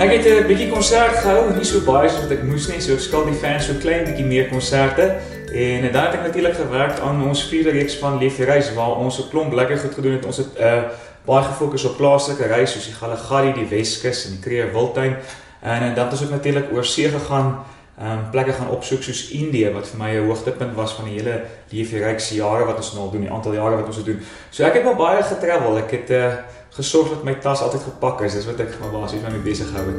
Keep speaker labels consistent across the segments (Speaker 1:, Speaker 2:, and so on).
Speaker 1: Ek het 'n bietjie konsert gehou, nie so baie soos wat ek moes nie, so ek skuld die fans so klein bietjie meer konserte. En dan het ek natuurlik gewerk aan ons 4de reeks van Lief vir Reis, waar ons 'n klomp lekker goed gedoen het. Ons het baie gefokus op plaaslike reis, soos die Galagadi, die Weskus en die Kruger Wildtuin. En dan het ons ook natuurlik oor see gegaan, plekke gaan opsoek soos Indië, wat vir my 'n hoogtepunt was van die hele Lief vir Reis jare wat ons nou al doen, die aantal jare wat ons het doen. So ek het maar baie getravel. Ek het gesorg dat my tas altyd gepak is. Dis wat ek maar basies mee besig gehou het.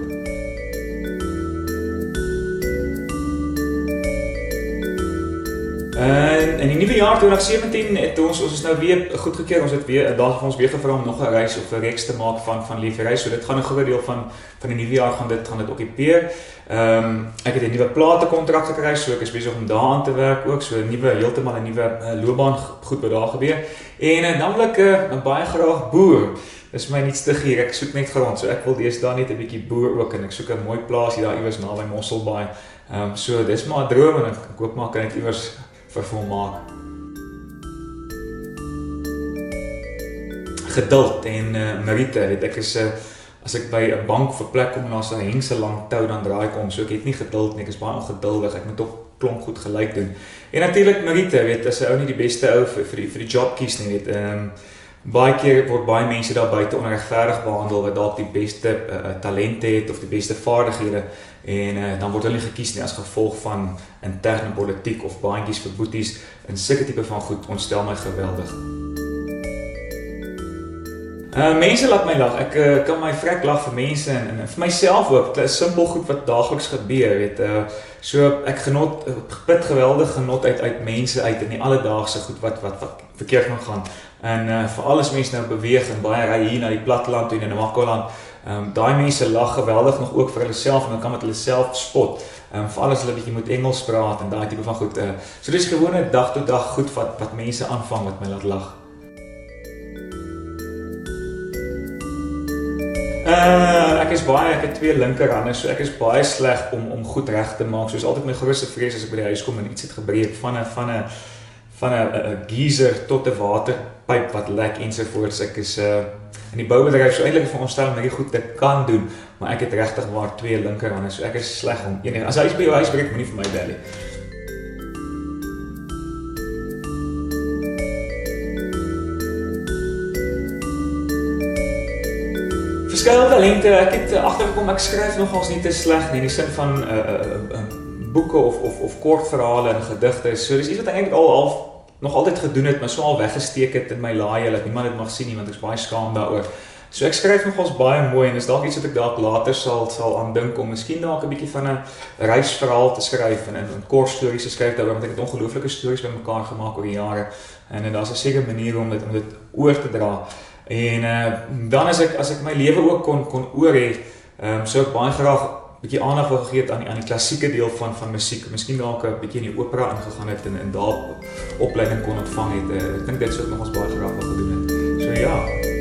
Speaker 1: In die nuwe jaar 2017 het ons is nou weer goedgekeur. Ons het weer daar van ons weer gevra om nog 'n reis of 'n reeks te maak van Lief vir Reis. So dit gaan 'n groot deel van die nuwe jaar gaan dit okkupeer. Ek het 'n nuwe platekontrak gekry, so ek is besig om daaraan te werk ook. So heeltemal 'n nuwe loopbaan goed wat daar gebeur. En dan wil ek baie graag boer. Dis my nuutste gier. Ek soek net grond. So ek wil deesdae net 'n bietjie boer ook en ek soek 'n mooi plaasie daar iewers naby Mosselbaai. So dis maar 'n droom en ek hoop maar kan ek iewers vervolmaak. Geduld en Marite, weet ek is as ek by 'n bank of 'n plek kom en daar's 'n hengselang tou, dan draai ek om. So ek het nie geduld nie, ek is baie ongeduldig. Ek moet ook klomp goed gelyk doen. En natuurlik Marite, weet as 'n ou nie die beste ou vir die job kies nie, weet baie keer word baie mense daar buite onregverdig behandel wat dalk die beste talente het of die beste vaardighede en dan word hulle nie gekies nie as gevolg van interne politiek of baantjies vir boeties en sulke tipe van goed ontstel my geweldig. Mense laat my lag. Ek kan my vrek lag vir mense en vir myself ook. Dit is simpel goed wat daagliks gebeur, weet. So ek put geweldig genot uit mense uit in die alledaagse goed wat verkeerd kan gaan. En vir alles mense nou beweeg en baie ry hier na die platteland toe in Namakoland. Daai mense lag geweldig nog ook vir hulle self en dan kan met hulle self spot. Veral as hulle bietjie moet Engels praat en daai tipe van goed. So dis gewone dag tot dag goed wat mense aanvang wat my laat lag. Ek het 2 linkerhande, so ek is baie sleg om goed reg te maak. So is altyd my grootste vrees as ek by die huis kom en iets het gebreek van 'n geyser tot 'n waterpyp wat lek ensovoorts. Ek is in die boubedryf so eintlik veronderstel om hierdie goed te kan doen, maar ek het regtig maar 2 linkerhande, so ek is sleg om enige. As hy by jou huis breek, moenie vir my bel nie. Verskeie talente, ek het agtergekom ek skryf nogals nie te sleg nie in die sin van boeke of kortverhale en gedigte. So dis iets wat ek eintlik al nog altyd gedoen het, maar so al weggesteek het in my laai dat niemand dit mag sien nie want ek is baie skaam daaroor. So ek skryf nogals baie mooi en is dalk iets wat ek dalk later sal aandink om miskien dalk 'n bietjie van 'n reisverhaal te skryf en kort stories te skryf daaroor want ek het ongelooflike stories bymekaar gemaak oor die jare en daar's 'n sekere manier om dit oor te dra. En dan as ek my lewe ook kon oor hê, sou ek baie graag 'n bietjie aandag wil gegee het aan die klassieke deel van musiek. Miskien dalk 'n bietjie in die opera ingegaan het en daar opleiding kon ontvang het. Ek dink dit sou ek nog ons baie graag wil gedoen het. So ja.